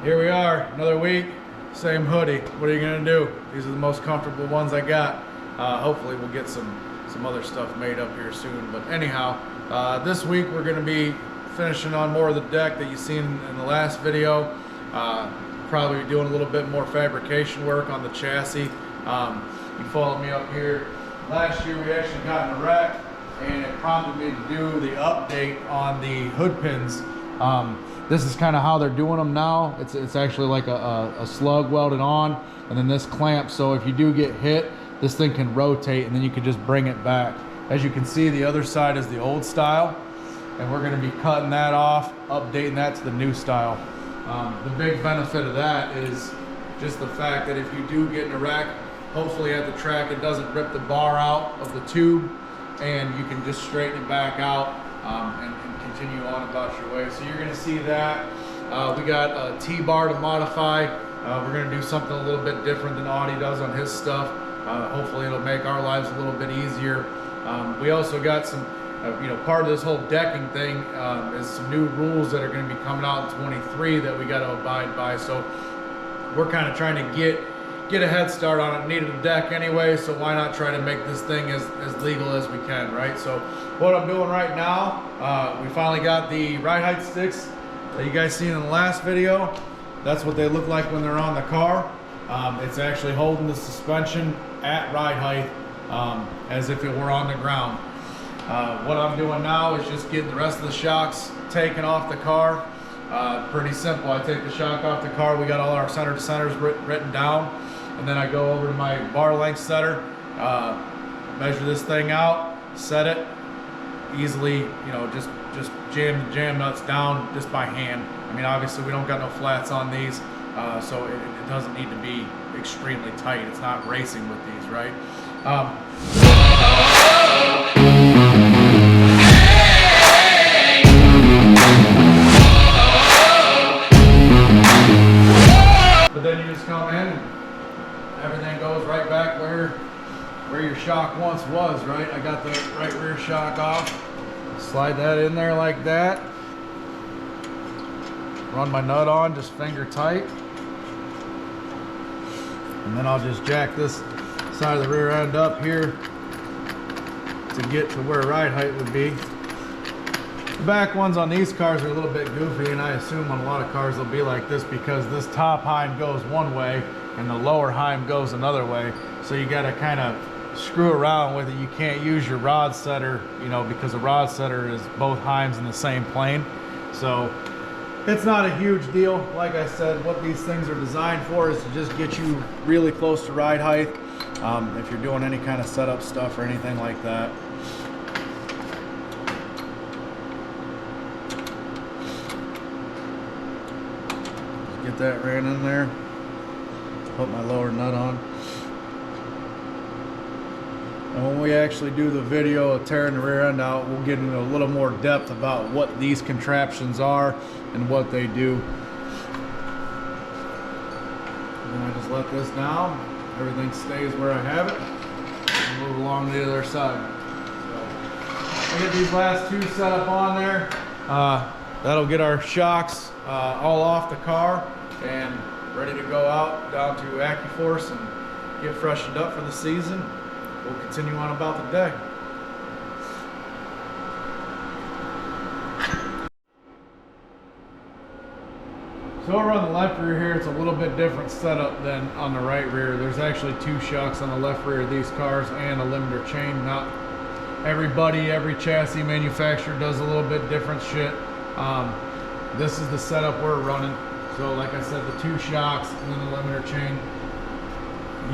Here we are, another week, same hoodie. What are you gonna do? These are the most comfortable ones I got. Hopefully we'll get some other stuff made up here soon. But anyhow, this week we're gonna be finishing on more of the deck that you've seen in the last video. Probably doing a little bit more fabrication work on the chassis. You followed me up here. Last year we actually got in a wreck and it prompted me to do the update on the hood pins. This is kind of how they're doing them now. It's actually like a slug welded on, and then this clamp, so if you do get hit, this thing can rotate and then you can just bring it back. As you can see, the other side is the old style, and we're going to be cutting that off, updating that to the new style. The big benefit of that is just the fact that if you do get in a wreck, hopefully at the track it doesn't rip the bar out of the tube, and you can just straighten it back out and continue on about your way. So you're going to see that. We got a T-bar to modify. We're going to do something a little bit different than Audi does on his stuff. Hopefully it'll make our lives a little bit easier. We also got some, part of this whole decking thing is some new rules that are going to be coming out in 23 that we got to abide by. So we're kind of trying to get a head start on it. Needed a deck anyway, so why not try to make this thing as legal as we can, right? So what I'm doing right now, we finally got the ride height sticks that you guys seen in the last video. That's what they look like when they're on the car. It's actually holding the suspension at ride height as if it were on the ground. What I'm doing now is just getting the rest of the shocks taken off the car. Pretty simple. I take the shock off the car. We got all our center to centers written down, and then I go over to my bar length setter, measure this thing out, set it easily, just jam the jam nuts down just by hand. I mean, obviously we don't got no flats on these, so it doesn't need to be extremely tight. It's not racing with these, right? But then you just come in and everything goes right back where your shock once was, right? I got the right rear shock off. Slide that in there like that. Run my nut on, just finger tight. And then I'll just jack this side of the rear end up here to get to where ride height would be. The back ones on these cars are a little bit goofy, and I assume on a lot of cars they'll be like this because this top heim goes one way and the lower heim goes another way. So you got to kind of screw around with it. You can't use your rod setter, because the rod setter is both heims in the same plane. So it's not a huge deal. Like I said, what these things are designed for is to just get you really close to ride height if you're doing any kind of setup stuff or anything like that. Get that ran in there. Put my lower nut on. And when we actually do the video of tearing the rear end out, we'll get into a little more depth about what these contraptions are and what they do. And then I just let this down. Everything stays where I have it. And move along to the other side. So I get these last two set up on there. That'll get our shocks all off the car and ready to go out down to AccuForce and get freshened up for the season. We'll continue on about the day. So over on the left rear here, it's a little bit different setup than on the right rear. There's actually two shocks on the left rear of these cars and a limiter chain. Not everybody, every chassis manufacturer does a little bit different shit. This is the setup we're running. So like I said, the two shocks and then the limiter chain.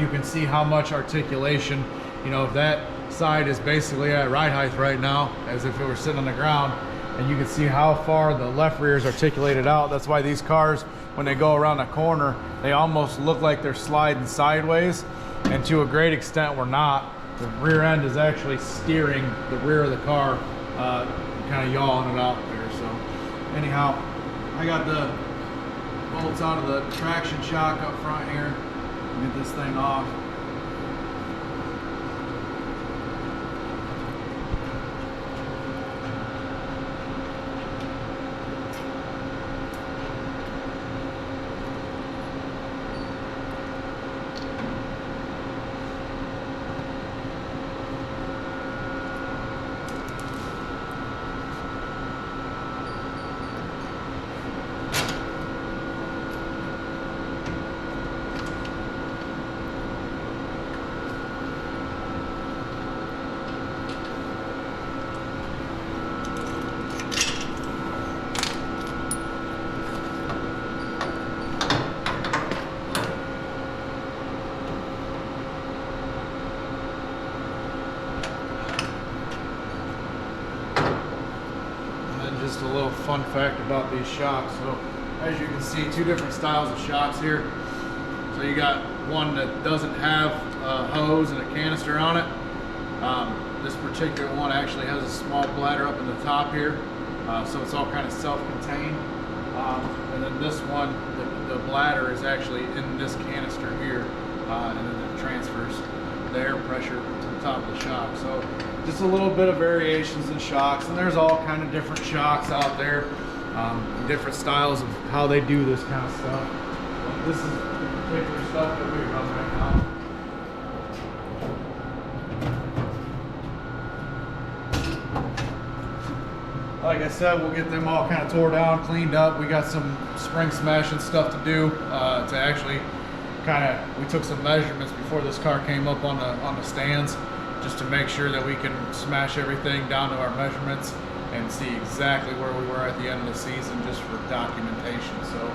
You can see how much articulation, if that side is basically at ride height right now, as if it were sitting on the ground, and you can see how far the left rear is articulated out. That's why these cars, when they go around a corner, they almost look like they're sliding sideways, and to a great extent we're not. The rear end is actually steering the rear of the car, kind of yawing it out there. So anyhow, I got the bolts out of the traction shock up front here. Get this thing off. just a little fun fact about these shocks. So as you can see, two different styles of shocks here. So you got one that doesn't have a hose and a canister on it. This particular one actually has a small bladder up in the top here, so it's all kind of self-contained. And then this one, the bladder is actually in this canister here, and then it transfers the air pressure to the top of the shock. So just a little bit of variations in shocks, and there's all kind of different shocks out there, different styles of how they do this kind of stuff. But this is the particular stuff that we run right now. Like I said, we'll get them all kind of tore down, cleaned up. We got some spring smashing stuff to do to actually we took some measurements before this car came up on the stands, just to make sure that we can smash everything down to our measurements and see exactly where we were at the end of the season, just for documentation. So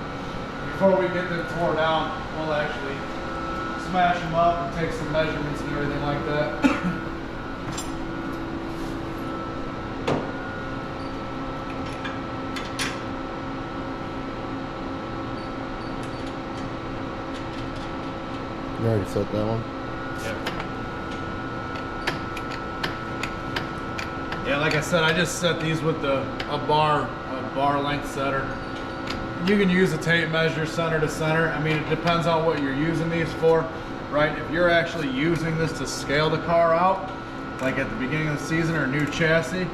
before we get them tore down, we'll actually smash them up and take some measurements and everything like that. You already set that one? Yep. Yeah, like I said, I just set these with a bar length setter. You can use a tape measure center to center. I mean, it depends on what you're using these for, right? If you're actually using this to scale the car out, like at the beginning of the season or a new chassis,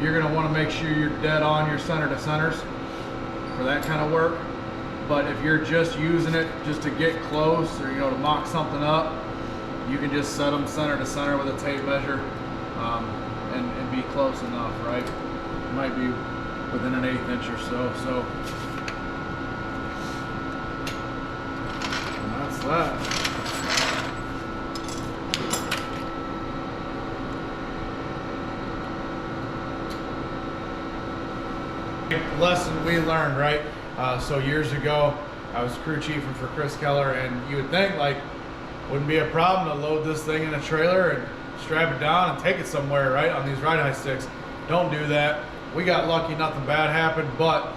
you're gonna wanna make sure you're dead on your center to centers for that kind of work. But if you're just using it just to get close, or to mock something up, you can just set them center to center with a tape measure and be close enough, right? It might be within an 1/8 inch or so. So and that's that. Lesson we learned, right? So years ago, I was crew chiefing for Chris Keller, and you would think wouldn't be a problem to load this thing in a trailer and strap it down and take it somewhere, right? On these ride high sticks. Don't do that. We got lucky, nothing bad happened, but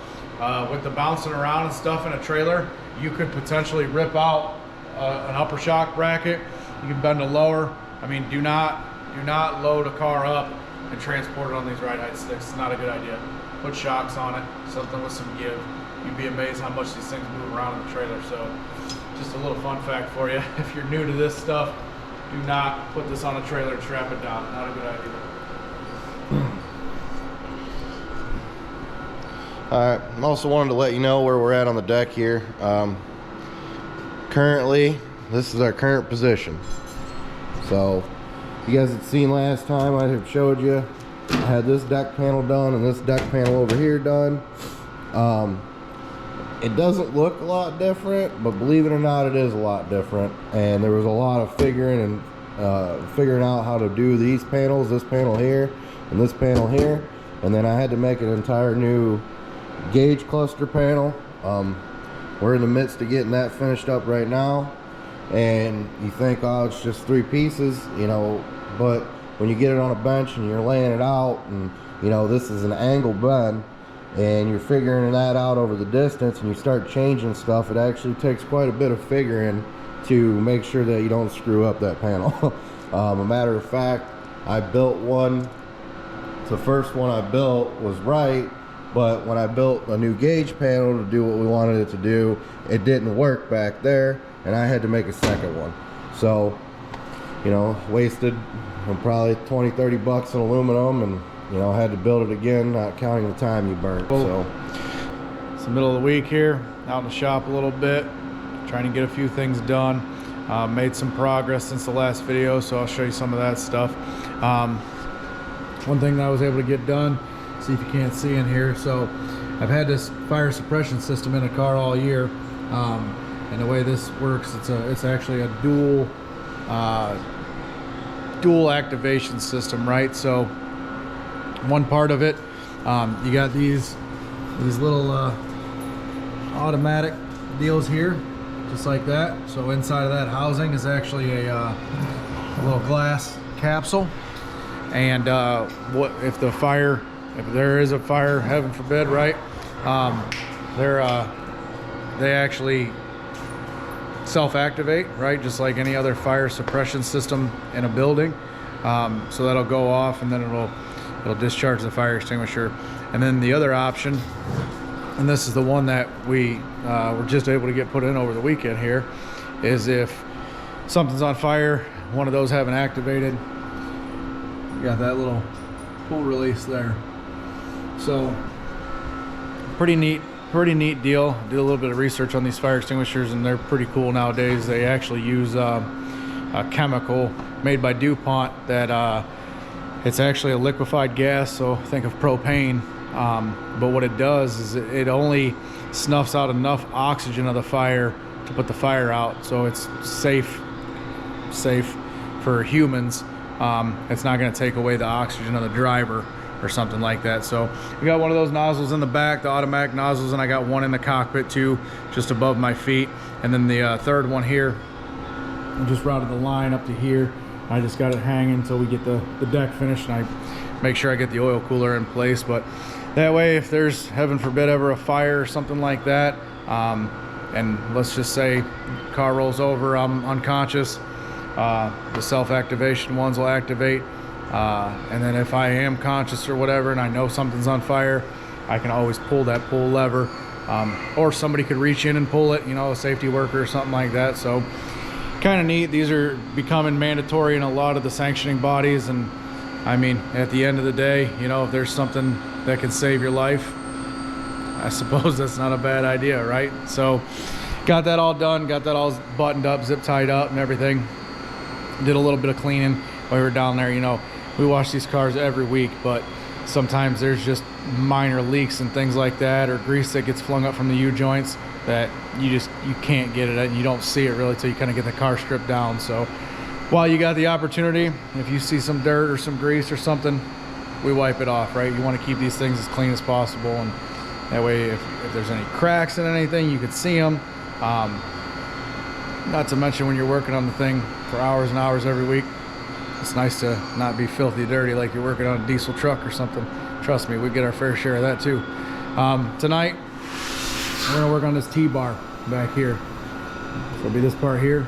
with the bouncing around and stuff in a trailer, you could potentially rip out an upper shock bracket. You can bend a lower. I mean, do not load a car up and transport it on these ride high sticks. It's not a good idea. Put shocks on it, something with some give. You'd be amazed how much these things move around in the trailer. So just a little fun fact for you. If you're new to this stuff, do not put this on a trailer and strap it down. Not a good idea. Alright, I also wanted to let you know where we're at on the deck here. Currently, this is our current position. So, you guys had seen last time, I have showed you, I had this deck panel done and this deck panel over here done. It doesn't look a lot different, but believe it or not, it is a lot different. And there was a lot of figuring out how to do these panels, this panel here and this panel here. And then I had to make an entire new gauge cluster panel. We're in the midst of getting that finished up right now. And you think, oh, it's just 3 pieces, but when you get it on a bench and you're laying it out, and this is an angle bend, and you're figuring that out over the distance, and you start changing stuff, it actually takes quite a bit of figuring to make sure that you don't screw up that panel. A matter of fact, I built one. The first one I built was right, but when I built a new gauge panel to do what we wanted it to do, it didn't work back there, and I had to make a second one. So, wasted probably 20-30 bucks in aluminum, and I had to build it again, not counting the time you burnt. So it's the middle of the week here, out in the shop a little bit, trying to get a few things done. Made some progress since the last video, so I'll show you some of that stuff. One thing that I was able to get done, see if you can't see in here, so I've had this fire suppression system in a car all year, and the way this works, it's actually a dual activation system, right? So one part of it, you got these little automatic deals here, just like that. So inside of that housing is actually a little glass capsule, and what if the fire if there is a fire, heaven forbid, right? They actually self-activate, right? Just like any other fire suppression system in a building. So that'll go off, and then it'll discharge the fire extinguisher. And then the other option, and this is the one that we were just able to get put in over the weekend here, is if something's on fire, one of those haven't activated, you got that little pull release there. So pretty neat deal. Did a little bit of research on these fire extinguishers, and they're pretty cool nowadays. They actually use a chemical made by DuPont that it's actually a liquefied gas, so think of propane. But what it does is it only snuffs out enough oxygen of the fire to put the fire out, so it's safe for humans. It's not going to take away the oxygen of the driver or something like that. So we got one of those nozzles in the back, the automatic nozzles, and I got one in the cockpit too, just above my feet. And then the third one here, I just routed the line up to here. I just got it hanging until we get the deck finished, and I make sure I get the oil cooler in place. But that way, if there's, heaven forbid, ever a fire or something like that, and let's just say car rolls over, I'm unconscious, the self-activation ones will activate. And then if I am conscious or whatever, and I know something's on fire, I can always pull that pull lever, or somebody could reach in and pull it, you know, a safety worker or something like that. So kind of neat. These are becoming mandatory in a lot of the sanctioning bodies, and I mean, at the end of the day, you know, if there's something that can save your life, I suppose that's not a bad idea, right? So got that all done, got that all buttoned up, zip tied up and everything. Did a little bit of cleaning while we were down there. You know, we wash these cars every week, but sometimes there's just minor leaks and things like that, or grease that gets flung up from the U-joints that you can't get it, and you don't see it really till you kind of get the car stripped down. So while you got the opportunity, if you see some dirt or some grease or something, we wipe it off, right? You want to keep these things as clean as possible, and that way if there's any cracks in anything, you can see them. Not to mention when you're working on the thing for hours and hours every week, it's nice to not be filthy dirty like you're working on a diesel truck or something. Trust me, we get our fair share of that too. Tonight, we're gonna work on this T-bar back here. So it'll be this part here.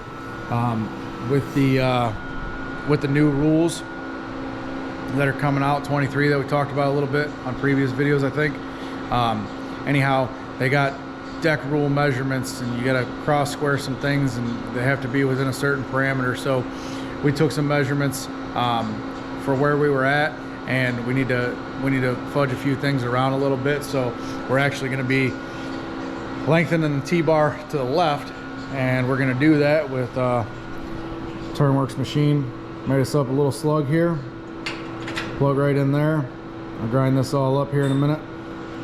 With the new rules that are coming out, 23, that we talked about a little bit on previous videos, I think. Anyhow, they got deck rule measurements, and you got to cross square some things, and they have to be within a certain parameter. So we took some measurements for where we were at, and we need to fudge a few things around a little bit. So we're actually going to be lengthening the T-bar to the left, and we're going to do that with Turnworks machine. Made us up a little slug here, plug right in there. I'll grind this all up here in a minute,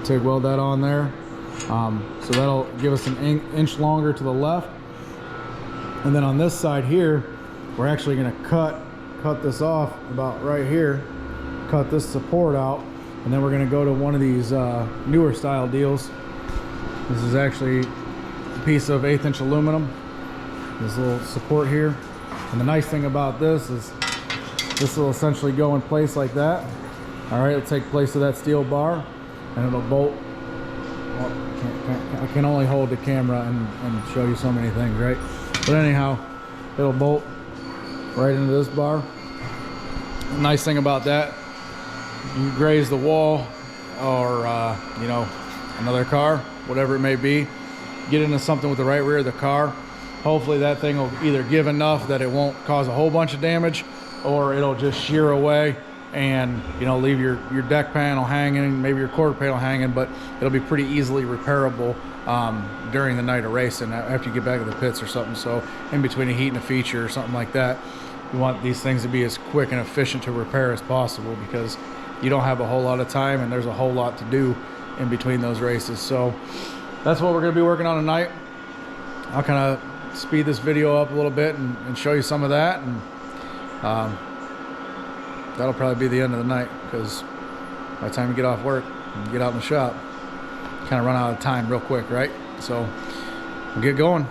TIG weld that on there. So that'll give us an inch longer to the left. And then on this side here, we're actually going to cut this off about right here, cut this support out, and then we're going to go to one of these newer style deals. This is actually a piece of 1/8 inch aluminum, this little support here. And the nice thing about this is this will essentially go in place like that. All right, it'll take place of that steel bar, and it'll bolt. Well, I can only hold the camera and show you so many things, right? But anyhow, it'll bolt right into this bar. The nice thing about that, you graze the wall or you know, another car, whatever it may be, get into something with the right rear of the car, hopefully that thing will either give enough that it won't cause a whole bunch of damage, or it'll just shear away and, you know, leave your deck panel hanging, maybe your quarter panel hanging, but it'll be pretty easily repairable during the night of racing after you get back to the pits or something. So in between a heat and a feature or something like that, you want these things to be as quick and efficient to repair as possible, because you don't have a whole lot of time and there's a whole lot to do in between those races. So that's what we're going to be working on tonight. I'll kind of speed this video up a little bit and show you some of that, and that'll probably be the end of the night, because by the time you get off work and get out in the shop, kind of run out of time real quick, right? So we'll get going.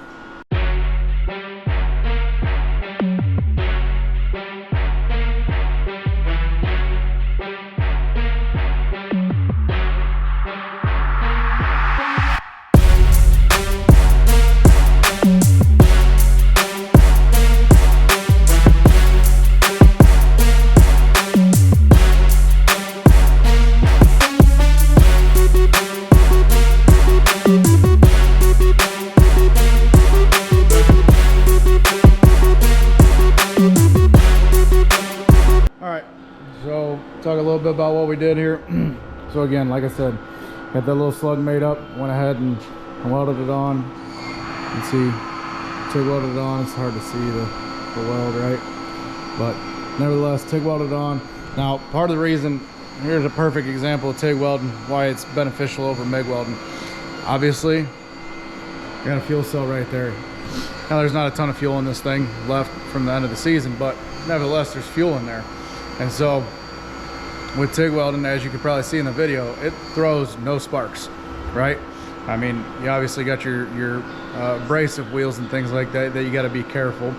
little bit about what we did here. So again, like I said, got that little slug made up, went ahead and welded it on. You can see, TIG welded it on. It's hard to see the weld, right? But nevertheless, TIG welded on. Now, part of the reason, here's a perfect example of TIG welding, why it's beneficial over MIG welding. Obviously, you got a fuel cell right there. Now, there's not a ton of fuel in this thing left from the end of the season, but nevertheless, there's fuel in there. And so, with TIG welding, as you can probably see in the video, it throws no sparks, right? I mean, you obviously got your abrasive wheels and things like that you got to be careful.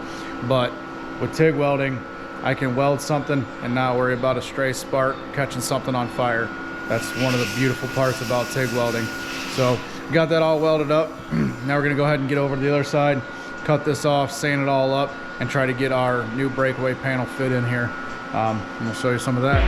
But with TIG welding, I can weld something and not worry about a stray spark catching something on fire. That's one of the beautiful parts about TIG welding. So, got that all welded up. Now we're gonna go ahead and get over to the other side, cut this off, sand it all up, and try to get our new breakaway panel fit in here. And we'll show you some of that.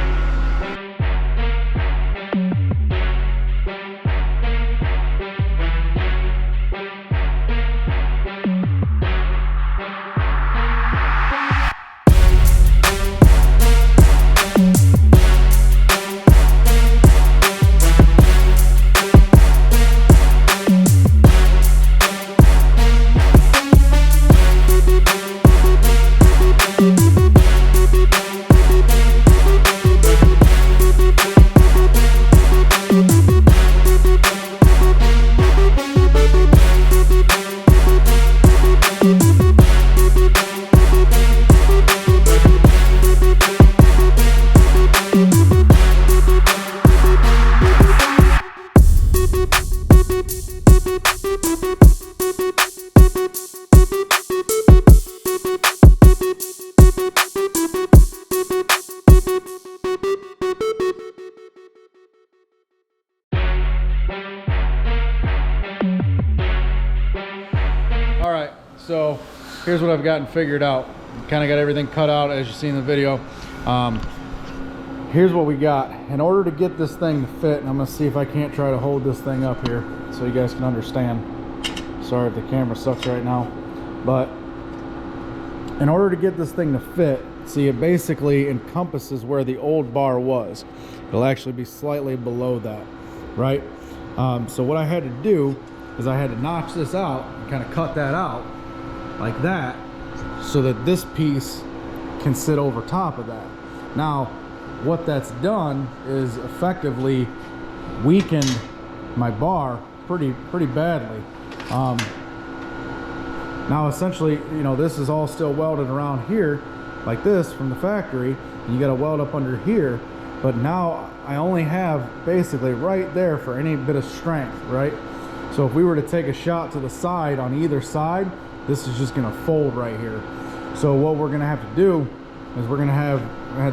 All right, so here's what I've gotten figured out. Kind of got everything cut out as you see in the video. Here's what we got. In order to get this thing to fit, and I'm gonna see if I can't try to hold this thing up here so you guys can understand. Sorry if the camera sucks right now, but in order to get this thing to fit, see, it basically encompasses where the old bar was. It'll actually be slightly below that, right? So what I had to do is I had to notch this out and kind of cut that out like that so that this piece can sit over top of that. Now, what that's done is effectively weakened my bar pretty badly. Now, essentially, you know, this is all still welded around here like this from the factory, and you got to weld up under here. But now I only have basically right there for any bit of strength, right? So if we were to take a shot to the side on either side, this is just gonna fold right here. So what we're gonna have to do is we're gonna have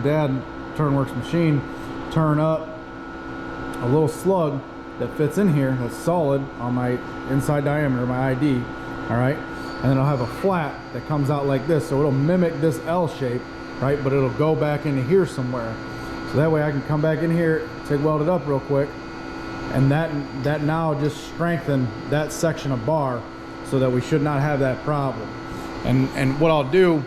Dad, Turnworks machine, turn up a little slug that fits in here that's solid on my inside diameter, my ID, all right? And then I'll have a flat that comes out like this. So it'll mimic this L shape, right? But it'll go back into here somewhere. So that way I can come back in here, TIG weld it up real quick, and that now just strengthened that section of bar so that we should not have that problem. And what I'll do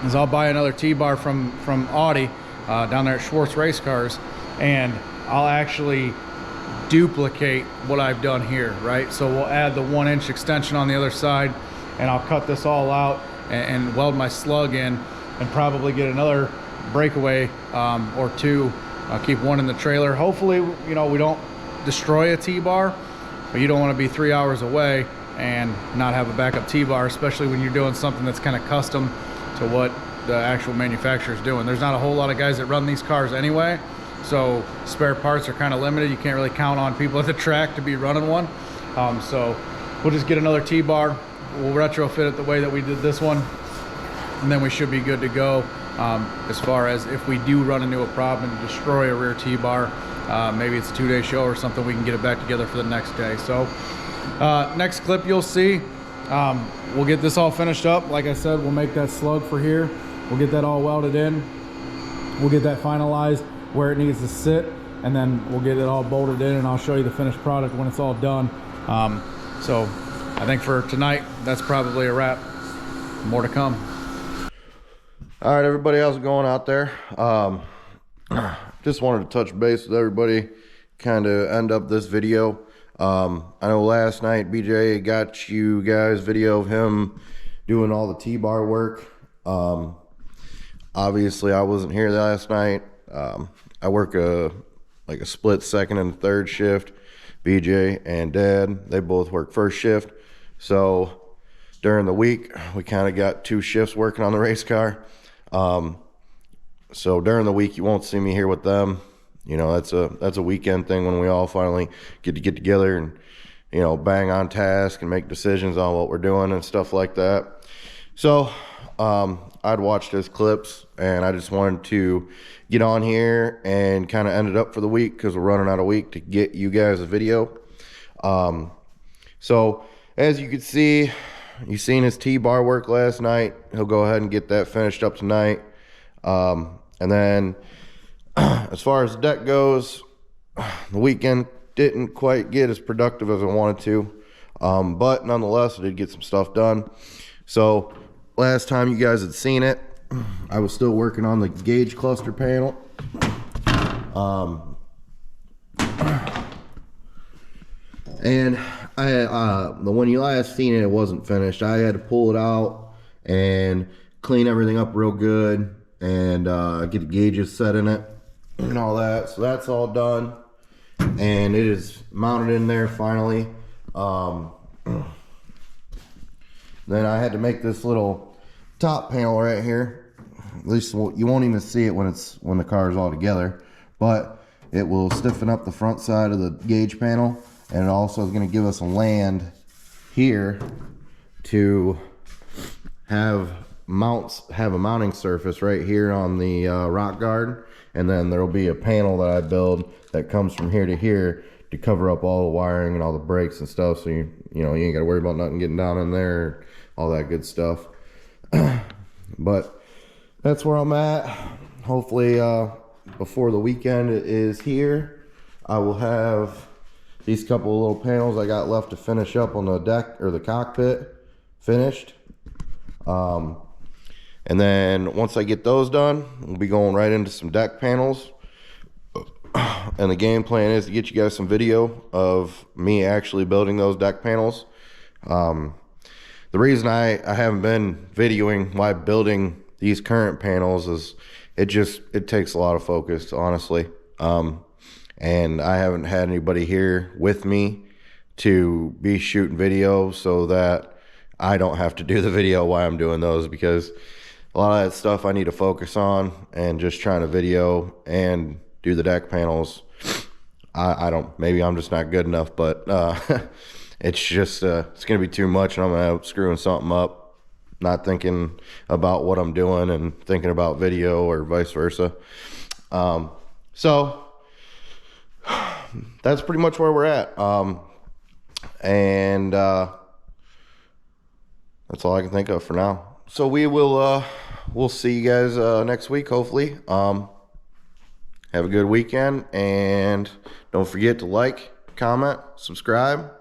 is I'll buy another T-bar from Audi down there at Schwartz Race Cars, and I'll actually duplicate what I've done here, right? So we'll add the 1-inch extension on the other side, and I'll cut this all out and weld my slug in, and probably get another breakaway or two. I'll keep one in the trailer. Hopefully, you know, we don't destroy a T-bar, but you don't want to be 3 hours away and not have a backup T-bar, especially when you're doing something that's kind of custom to what the actual manufacturer is doing. There's not a whole lot of guys that run these cars anyway, so spare parts are kind of limited. You can't really count on people at the track to be running one. So we'll just get another T-bar. We'll retrofit it the way that we did this one, and then we should be good to go. As far as if we do run into a problem and destroy a rear T-bar, maybe it's a 2-day show or something, we can get it back together for the next day. So next clip you'll see, we'll get this all finished up. Like I said, we'll make that slug for here. We'll get that all welded in. We'll get that finalized where it needs to sit, and then we'll get it all bolted in, and I'll show you the finished product when it's all done. So I think for tonight, that's probably a wrap. More to come. All right, everybody, how's it going out there? just wanted to touch base with everybody, kind of end up this video. I know last night BJ got you guys video of him doing all the T-bar work. Obviously I wasn't here last night. I work a split second and third shift. BJ and Dad, they both work first shift. So during the week, we kind of got 2 shifts working on the race car. So during the week, you won't see me here with them. You know, that's a weekend thing when we all finally get together and, you know, bang on task and make decisions on what we're doing and stuff like that. So I'd watched his clips, and I just wanted to get on here and kind of end it up for the week because we're running out of week to get you guys a video. So as you can see, you seen his T-bar work last night. He'll go ahead and get that finished up tonight. And then as far as the deck goes, the weekend didn't quite get as productive as I wanted to. But nonetheless, I did get some stuff done. So last time you guys had seen it, I was still working on the gauge cluster panel. And when you last seen it, it wasn't finished. I had to pull it out and clean everything up real good and get the gauges set in it and all that. So that's all done, and it is mounted in there finally. Then I had to make this little top panel right here. At least you won't even see it when the car is all together, but it will stiffen up the front side of the gauge panel, and it also is going to give us a land here to have a mounting surface right here on the rock guard, and then there will be a panel that I build that comes from here to here to cover up all the wiring and all the brakes and stuff, so you ain't got to worry about nothing getting down in there, all that good stuff. But that's where I'm at. Hopefully before the weekend is here, I will have these couple of little panels I got left to finish up on the deck or the cockpit finished. And then once I get those done, we'll be going right into some deck panels. And the game plan is to get you guys some video of me actually building those deck panels. The reason I haven't been videoing why building these current panels is it takes a lot of focus, honestly. And I haven't had anybody here with me to be shooting video so that I don't have to do the video while I'm doing those, because a lot of that stuff I need to focus on, and just trying to video and do the deck panels, I don't, maybe I'm just not good enough, but it's just it's gonna be too much, and I'm gonna end up screwing something up, not thinking about what I'm doing and thinking about video, or vice versa. So that's pretty much where we're at. And that's all I can think of for now. So we'll see you guys next week, hopefully. Have a good weekend, and don't forget to like, comment, subscribe,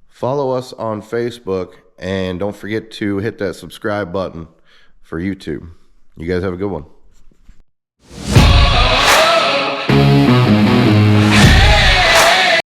follow us on Facebook, and don't forget to hit that subscribe button for YouTube. You guys have a good one.